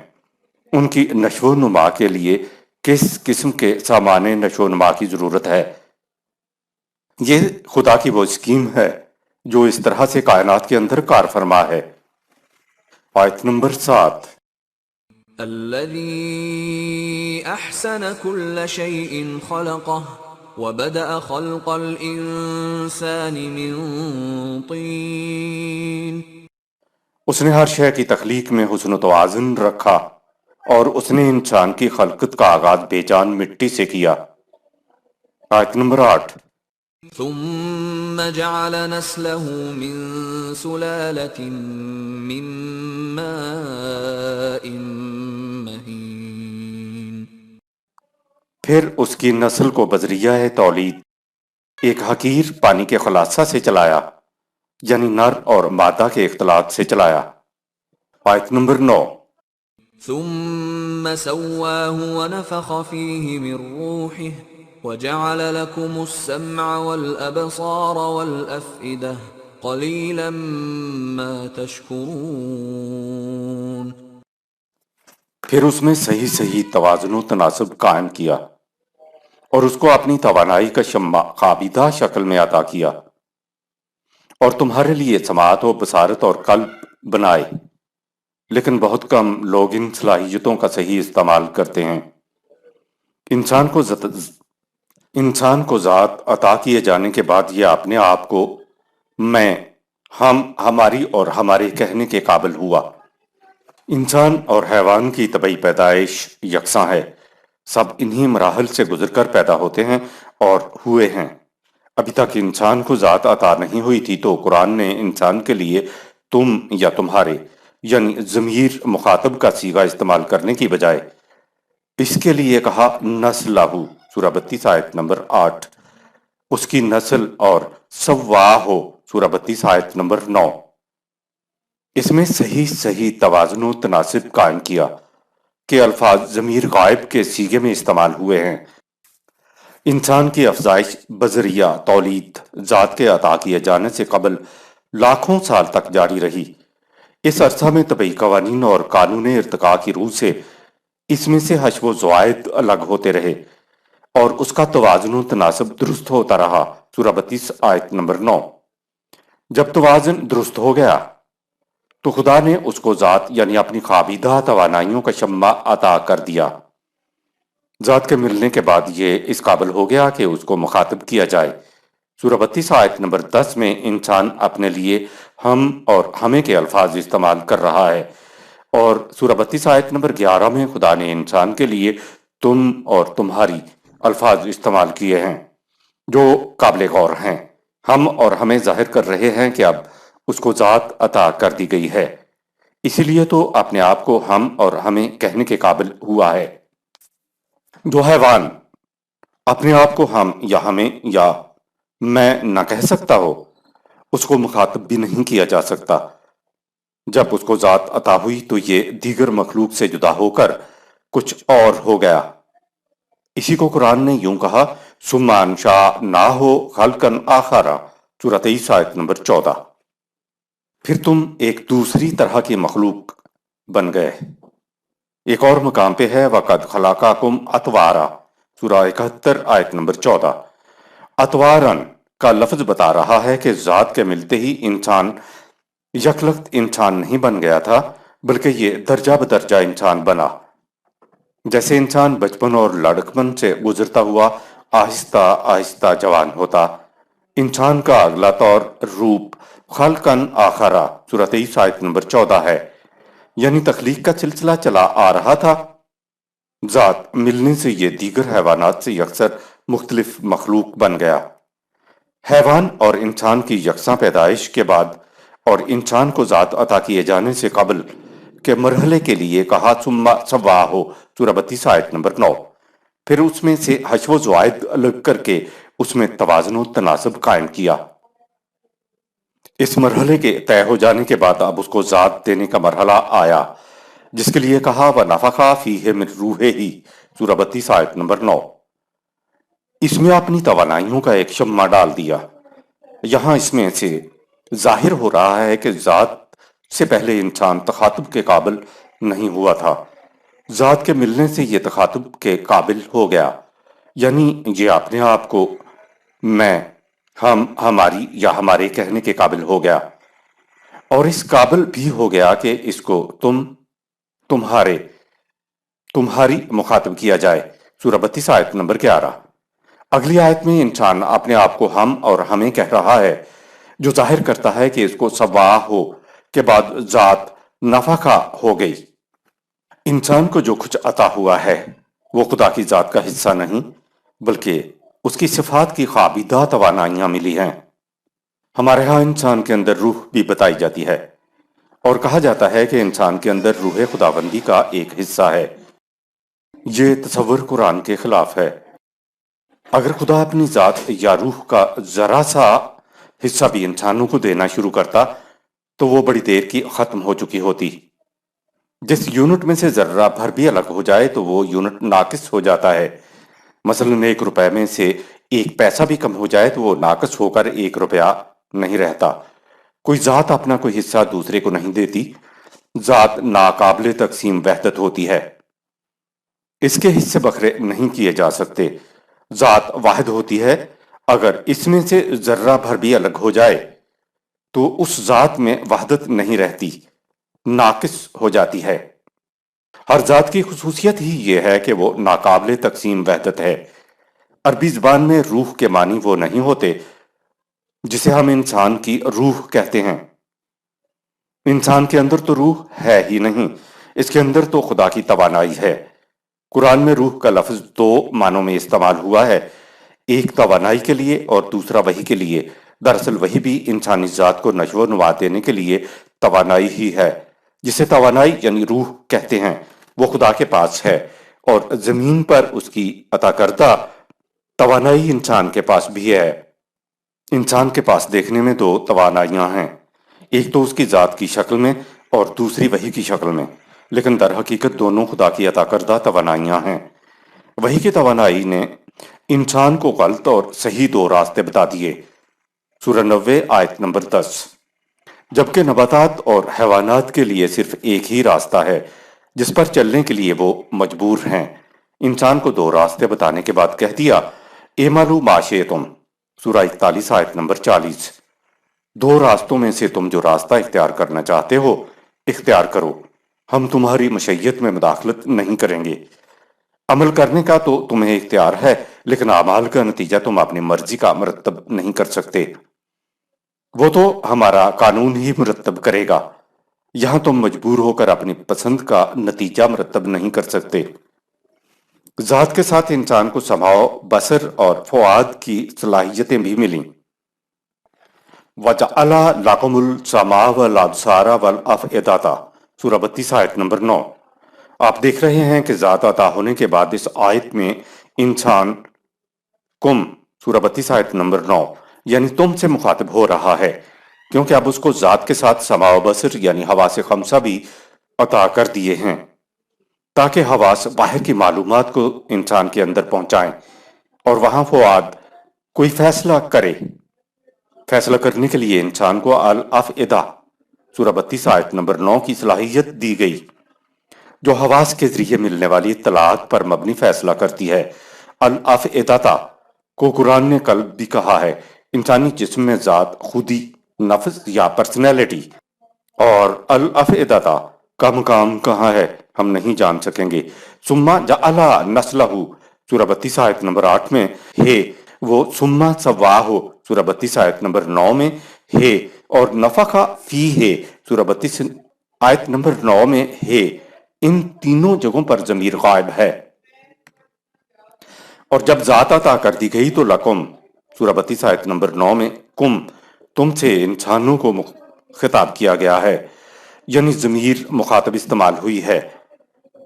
Speaker 1: ان کی نشو و نما کے لیے کس قسم کے سامان نشو و نما کی ضرورت ہے۔ یہ خدا کی وہ اسکیم ہے جو اس طرح سے کائنات کے اندر کار فرما ہے۔ آیت نمبر 7۔
Speaker 2: الذي أحسن كل شيء خلقه وبدأ خلق الإنسان من طين۔
Speaker 1: اس نے ہر شے کی تخلیق میں حسن و توازن رکھا، اور اس نے انسان کی خلقت کا آغاز بے جان مٹی سے کیا۔ آیت نمبر 8۔
Speaker 2: ثم جعل نسله من سلالة من ماء مهين۔
Speaker 1: پھر اس کی نسل کو بذریعہ تولید ایک حقیر پانی کے خلاصہ سے چلایا، یعنی نر اور مادہ کے اختلاط سے چلایا۔ آیت نمبر 9۔
Speaker 2: ثم سواه ونفخ فيه من روحه وجعل لكم السمع والأبصار والأفئدة قليلا ما تشكرون۔
Speaker 1: پھر اس میں صحیح صحیح توازن و تناسب قائم کیا اور اس کو اپنی توانائی کا شمع قابضہ شکل میں عطا کیا، اور تمہارے لیے سماعت و بصارت اور قلب بنائے، لیکن بہت کم لوگ ان صلاحیتوں کا صحیح استعمال کرتے ہیں۔ انسان کو ذات عطا کیے جانے کے بعد یہ اپنے آپ کو میں، ہم، ہماری اور ہمارے کہنے کے قابل ہوا۔ انسان اور حیوان کی طبعی پیدائش یکساں ہے، سب انہی مراحل سے گزر کر پیدا ہوتے ہیں اور ہوئے ہیں۔ ابھی تک انسان کو ذات عطا نہیں ہوئی تھی، تو قرآن نے انسان کے لیے تم یا تمہارے، یعنی ضمیر مخاطب کا صیغہ استعمال کرنے کی بجائے اس کے لیے کہا نسلہ، سورہ 32 آیت نمبر 8۔ اس کی نسل اور سوا ہو، سورہ 32 آیت نمبر 9۔ اس میں صحیح صحیح توازن و تناسب قائم کیا کہ الفاظ ضمیر غائب کے صیغے میں استعمال ہوئے ہیں۔ انسان کی افزائش بذریعہ تولید ذات کے عطا کیے جانے سے قبل لاکھوں سال تک جاری رہی۔ اس عرصہ میں طبعی قوانین اور قانون ارتقاء کی روح سے اس میں سے حشو و زوائد الگ ہوتے رہے اور اس کا توازن و تناسب درست ہوتا رہا، سورہ 32 آیت نمبر 9۔ جب توازن درست ہو گیا تو خدا نے اس کو ذات یعنی اپنی خوابیدہ توانائیوں کا شمع عطا کر دیا۔ ذات کے ملنے کے بعد یہ اس قابل ہو گیا کہ اس کو مخاطب کیا جائے۔ سورہ 32 آیت نمبر 10 میں انسان اپنے لیے ہم اور ہمیں کے الفاظ استعمال کر رہا ہے، اور سورہ 32 آیت نمبر 11 میں خدا نے انسان کے لیے تم اور تمہاری الفاظ استعمال کیے ہیں جو قابل غور ہیں۔ ہم اور ہمیں ظاہر کر رہے ہیں کہ اب اس کو ذات عطا کر دی گئی ہے، اسی لیے تو اپنے آپ کو ہم اور ہمیں کہنے کے قابل ہوا ہے۔ جو حیوان اپنے آپ کو ہم یا ہمیں یا میں نہ کہہ سکتا ہو، اس کو مخاطب بھی نہیں کیا جا سکتا۔ جب اس کو ذات عطا ہوئی تو یہ دیگر مخلوق سے جدا ہو کر کچھ اور ہو گیا۔ اسی کو قرآن نے یوں کہا، ثم انشأناہ خلقا آخر، سورہ 23 آیت نمبر 14۔ پھر تم ایک دوسری طرح کی مخلوق بن گئے۔ ایک اور مقام پہ ہے وَقَدْ خَلَقَكُمْ أَطْوَارًا، سورہ 71 آیت نمبر 14۔ اطوارن کا لفظ بتا رہا ہے کہ ذات کے ملتے ہی انسان یکلخت انسان نہیں بن گیا تھا، بلکہ یہ درجہ بدرجہ انسان بنا۔ جیسے انسان بچپن اور لڑکپن سے گزرتا ہوا آہستہ آہستہ جوان ہوتا، انسان کا اگلا طور روپ خلقاً آخرا، سورہ 23 آیت نمبر 14 ہے، یعنی تخلیق کا سلسلہ چلا آ رہا تھا۔ ذات ملنے سے یہ دیگر حیوانات سے یکسر مختلف مخلوق بن گیا۔ حیوان اور انسان کی یکساں پیدائش کے بعد اور انسان کو ذات عطا کیے جانے سے قبل کے مرحلے کے لیے کہا ثم سواہ، سورہ 32 آیت نمبر 9۔ پھر اس میں سے حشو و زوائد الگ کر کے اس میں توازن و تناسب قائم کیا۔ اس مرحلے کے طے ہو جانے کے بعد اب اس کو ذات دینے کا مرحلہ آیا، جس کے لیے کہا وَنَفَخَ فِيهِ مِن رُوحِهِ، سورہ 32 آیت نمبر 9۔ اس میں اپنی توانائیوں کا ایک شمع ڈال دیا۔ یہاں اس میں سے ظاہر ہو رہا ہے کہ ذات سے پہلے انسان تخاطب کے قابل نہیں ہوا تھا، ذات کے ملنے سے یہ تخاطب کے قابل ہو گیا، یعنی یہ اپنے آپ کو میں، ہم، ہماری یا ہمارے کہنے کے قابل ہو گیا، اور اس قابل بھی ہو گیا کہ اس کو تم، تمہارے، تمہاری مخاطب کیا جائے، سورہ 32 آیت نمبر 11۔ اگلی آیت میں انسان اپنے آپ کو ہم اور ہمیں کہہ رہا ہے، جو ظاہر کرتا ہے کہ اس کو سوا ہو کے بعد ذات نفخہ ہو گئی۔ انسان کو جو کچھ عطا ہوا ہے وہ خدا کی ذات کا حصہ نہیں، بلکہ اس کی صفات کی خوابیدہ توانائیاں ملی ہیں۔ ہمارے ہاں انسان کے اندر روح بھی بتائی جاتی ہے، اور کہا جاتا ہے کہ انسان کے اندر روح خداوندی کا ایک حصہ ہے۔ یہ تصور قرآن کے خلاف ہے۔ اگر خدا اپنی ذات یا روح کا ذرا سا حصہ بھی انسانوں کو دینا شروع کرتا تو وہ بڑی دیر کی ختم ہو چکی ہوتی۔ جس یونٹ میں سے ذرہ بھر بھی الگ ہو جائے تو وہ یونٹ ناقص ہو جاتا ہے۔ مثلا 1 روپے میں سے 1 پیسہ بھی کم ہو جائے تو وہ ناقص ہو کر 1 روپیہ نہیں رہتا۔ کوئی ذات اپنا کوئی حصہ دوسرے کو نہیں دیتی۔ ذات ناقابل تقسیم وحدت ہوتی ہے، اس کے حصے بکھرے نہیں کیے جا سکتے۔ ذات واحد ہوتی ہے، اگر اس میں سے ذرہ بھر بھی الگ ہو جائے تو اس ذات میں وحدت نہیں رہتی، ناقص ہو جاتی ہے۔ ہر ذات کی خصوصیت ہی یہ ہے کہ وہ ناقابل تقسیم وحدت ہے۔ عربی زبان میں روح کے معنی وہ نہیں ہوتے جسے ہم انسان کی روح کہتے ہیں۔ انسان کے اندر تو روح ہے ہی نہیں، اس کے اندر تو خدا کی توانائی ہے۔ قرآن میں روح کا لفظ 2 معنوں میں استعمال ہوا ہے، ایک توانائی کے لیے اور دوسرا وحی کے لیے۔ دراصل وحی بھی انسانی ذات کو نشو و نما دینے کے لیے توانائی ہی ہے۔ جسے توانائی یعنی روح کہتے ہیں وہ خدا کے پاس ہے، اور زمین پر اس کی عطا کردہ توانائی انسان کے پاس بھی ہے۔ انسان کے پاس دیکھنے میں دو توانائیاں ہیں، ایک تو اس کی ذات کی شکل میں اور دوسری وحی کی شکل میں، لیکن در حقیقت دونوں خدا کی عطا کردہ توانائیاں ہیں۔ وحی کی توانائی نے انسان کو غلط اور صحیح دو راستے بتا دیے، سورہ 90 آیت نمبر 10، جبکہ نباتات اور حیوانات کے لیے صرف ایک ہی راستہ ہے جس پر چلنے کے لیے وہ مجبور ہیں۔ انسان کو دو راستے بتانے کے بعد کہہ دیا، اعملوا ما شئتم، سورہ 41 آیت نمبر 40، دو راستوں میں سے تم جو راستہ اختیار کرنا چاہتے ہو اختیار کرو، ہم تمہاری مشیت میں مداخلت نہیں کریں گے۔ عمل کرنے کا تو تمہیں اختیار ہے، لیکن اعمال کا نتیجہ تم اپنی مرضی کا مرتب نہیں کر سکتے، وہ تو ہمارا قانون ہی مرتب کرے گا، یہاں تم مجبور ہو کر اپنی پسند کا نتیجہ مرتب نہیں کر سکتے۔ ذات کے ساتھ انسان کو سمع، بصر اور فؤاد کی صلاحیتیں بھی ملیں۔ وَجَعَلَ لَكُمُ السَّمْعَ وَالْأَبْصَارَ وَالْأَفْئِدَةَ، سورہ 32 آیت نمبر 9۔ آپ دیکھ رہے ہیں کہ ذات عطا ہونے کے بعد اس آیت میں انسان کم، سورہ 32 آیت نمبر 9، یعنی تم سے مخاطب ہو رہا ہے، کیونکہ اب اس کو ذات کے ساتھ سمع و بصر یعنی حواس خمسہ بھی عطا کر دیے ہیں، تاکہ حواس باہر کی معلومات کو انسان کے اندر پہنچائیں اور وہاں فؤاد کوئی فیصلہ کرے۔ فیصلہ کرنے کے لیے انسان کو الافئدہ، سورہ 32 آیت نمبر 9 کی صلاحیت دی گئی، جو حواس کے ذریعے ملنے والی اطلاعات پر مبنی فیصلہ کرتی ہے۔ الافئدہ کو قرآن نے قلب بھی کہا ہے۔ انسانی جسم میں ذات، خودی، نفس یا پرسنالٹی، اور الافئدہ کا مقام کہاں ہے ہم نہیں جان سکیں گے۔ ثم جعل نسلہ، سورہ 32 آیت نمبر 8 میں ہے، وہ ثم سواہ، سورہ 32 آیت نمبر 9 میں ہے، اور نفخ فیہ، سورہ 32 آیت نمبر 9 میں ہے۔ ان تینوں جگہوں پر ضمیر غائب ہے۔ اور جب ذات عطا کر دی گئی تو لکم، سورہ 32 آیت نمبر 9 میں کم، تم سے انسانوں کو خطاب کیا گیا ہے، یعنی ضمیر مخاطب استعمال ہوئی ہے۔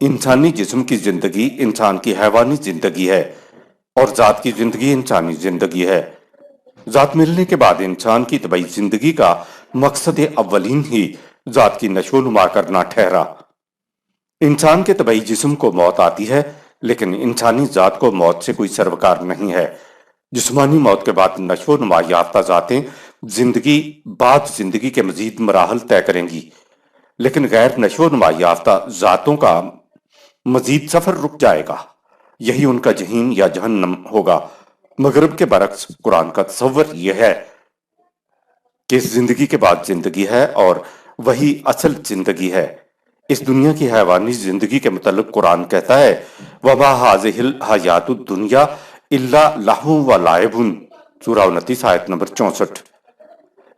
Speaker 1: انسانی جسم کی زندگی انسان کی حیوانی زندگی ہے، اور ذات کی زندگی انسانی زندگی ہے۔ ذات ملنے کے بعد انسان کی طبعی زندگی کا مقصد اولین ہی ذات کی نشو و نما کرنا ٹھہرا۔ انسان کے طبعی جسم کو موت آتی ہے، لیکن انسانی ذات کو موت سے کوئی سروکار نہیں ہے۔ جسمانی موت کے بعد نشو و نما یافتہ ذاتیں زندگی بعد زندگی کے مزید مراحل طے کریں گی، لیکن غیر نشو و نما یافتہ ذاتوں کا مزید سفر رک جائے گا، یہی ان کا جہنم یا جہنم ہوگا۔ مغرب کے برعکس قرآن کا تصور یہ ہے کہ زندگی کے بعد زندگی ہے اور وہی اصل زندگی ہے۔ اس دنیا کی حیوانی زندگی کے متعلق قرآن کہتا ہے، وَمَا هَٰذِهِ الْحَيَاةُ الدُّنْيَا إِلَّا لَهْوٌ وَلَعِبٌ، سورہ 29 آیت نمبر 64۔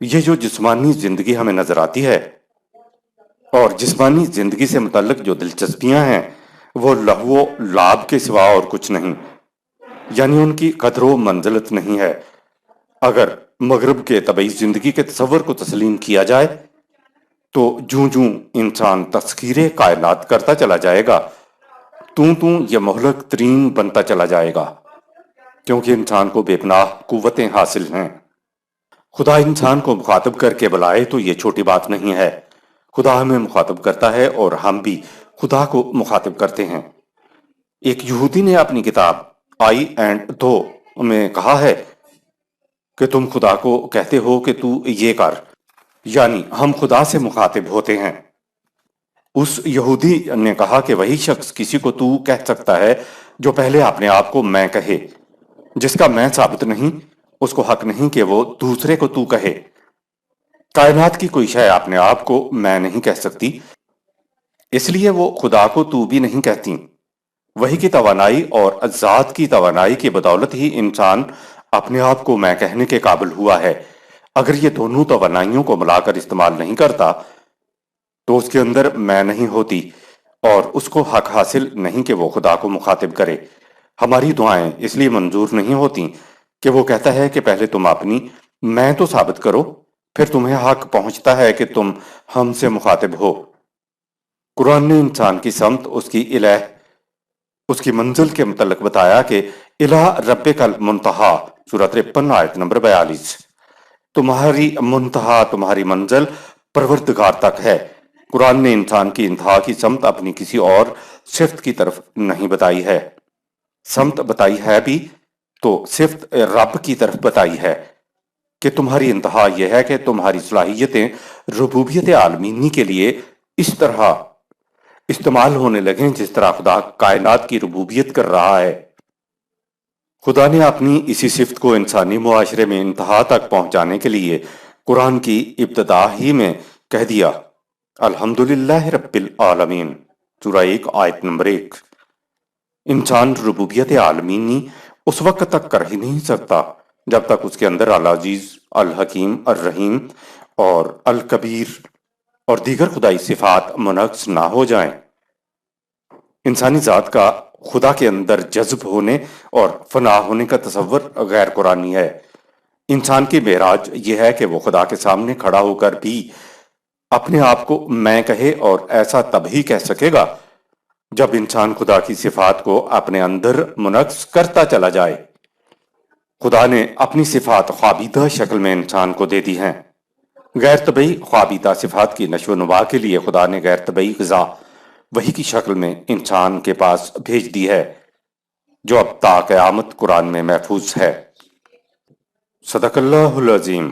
Speaker 1: یہ جو جسمانی زندگی ہمیں نظر آتی ہے اور جسمانی زندگی سے متعلق جو دلچسپیاں ہیں وہ لہو و لعب کے سوا اور کچھ نہیں، یعنی ان کی قدر و منزلت نہیں ہے۔ اگر مغرب کے طبعی زندگی کے تصور کو تسلیم کیا جائے تو جوں جوں انسان تسخیر کائنات کرتا چلا جائے گا، توں یہ مہلک ترین بنتا چلا جائے گا، کیونکہ انسان کو بے پناہ قوتیں حاصل ہیں۔ خدا انسان کو مخاطب کر کے بلائے تو یہ چھوٹی بات نہیں ہے۔ خدا ہمیں مخاطب کرتا ہے اور ہم بھی خدا کو مخاطب کرتے ہیں۔ ایک یہودی نے اپنی کتاب آئی اینڈ دو میں کہا ہے کہ تم خدا کو کہتے ہو کہ تو یہ کر، یعنی ہم خدا سے مخاطب ہوتے ہیں۔ اس یہودی نے کہا کہ وہی شخص کسی کو تو کہہ سکتا ہے جو پہلے اپنے آپ کو میں کہے، جس کا میں ثابت نہیں، اس کو حق نہیں کہ وہ دوسرے کو تو کہے۔ کائنات کی کوئی شے اپنے آپ کو میں نہیں کہہ سکتی، اس لیے وہ خدا کو تو بھی نہیں کہتی۔ وحی کی توانائی اور ذات کی توانائی کی بدولت ہی انسان اپنے آپ کو میں کہنے کے قابل ہوا ہے۔ اگر یہ دونوں توانائیوں کو ملا کر استعمال نہیں کرتا تو اس کے اندر میں نہیں ہوتی اور اس کو حق حاصل نہیں کہ وہ خدا کو مخاطب کرے۔ ہماری دعائیں اس لیے منظور نہیں ہوتی کہ وہ کہتا ہے کہ پہلے تم اپنی میں تو ثابت کرو، پھر تمہیں حق پہنچتا ہے کہ تم ہم سے مخاطب ہو۔ قرآن نے انسان کی سمت اس کی الہ اس کی منزل کے متعلق بتایا کہ الہ ربکل منتہا، سورہ 53 آیت نمبر 42، تمہاری منتہا، تمہاری منزل پروردگار تک ہے۔ قرآن نے انسان کی انتہا کی سمت اپنی کسی اور صفت کی طرف نہیں بتائی ہے، سمت بتائی ہے بھی تو صفت رب کی طرف بتائی ہے کہ تمہاری انتہا یہ ہے کہ تمہاری صلاحیتیں ربوبیت عالمینی کے لیے اس طرح استعمال ہونے لگیں جس طرح خدا کائنات کی ربوبیت کر رہا ہے۔ خدا نے اپنی اسی صفت کو انسانی معاشرے میں انتہا تک پہنچانے کے لیے قرآن کی ابتدا ہی میں کہہ دیا، الحمدللہ رب العالمین، سورہ 1 آیت نمبر 1۔ انسان ربوبیت عالمینی اس وقت تک کر ہی نہیں سکتا جب تک اس کے اندر العزیز، الحکیم، الرحیم اور الکبیر اور دیگر خدائی صفات منعکس نہ ہو جائیں۔ انسانی ذات کا خدا کے اندر جذب ہونے اور فنا ہونے کا تصور غیر قرآنی ہے۔ انسان کی معراج یہ ہے کہ وہ خدا کے سامنے کھڑا ہو کر بھی اپنے آپ کو میں کہے، اور ایسا تب ہی کہہ سکے گا جب انسان خدا کی صفات کو اپنے اندر منعکس کرتا چلا جائے۔ خدا نے اپنی صفات خوابیدہ شکل میں انسان کو دے دی ہیں۔ غیر طبعی خوابیدہ صفات کی نشو و نما کے لیے خدا نے غیر طبعی غذا وحی کی شکل میں انسان کے پاس بھیج دی ہے، جو اب تا قیامت قرآن میں محفوظ ہے۔ صدق اللہ العظیم۔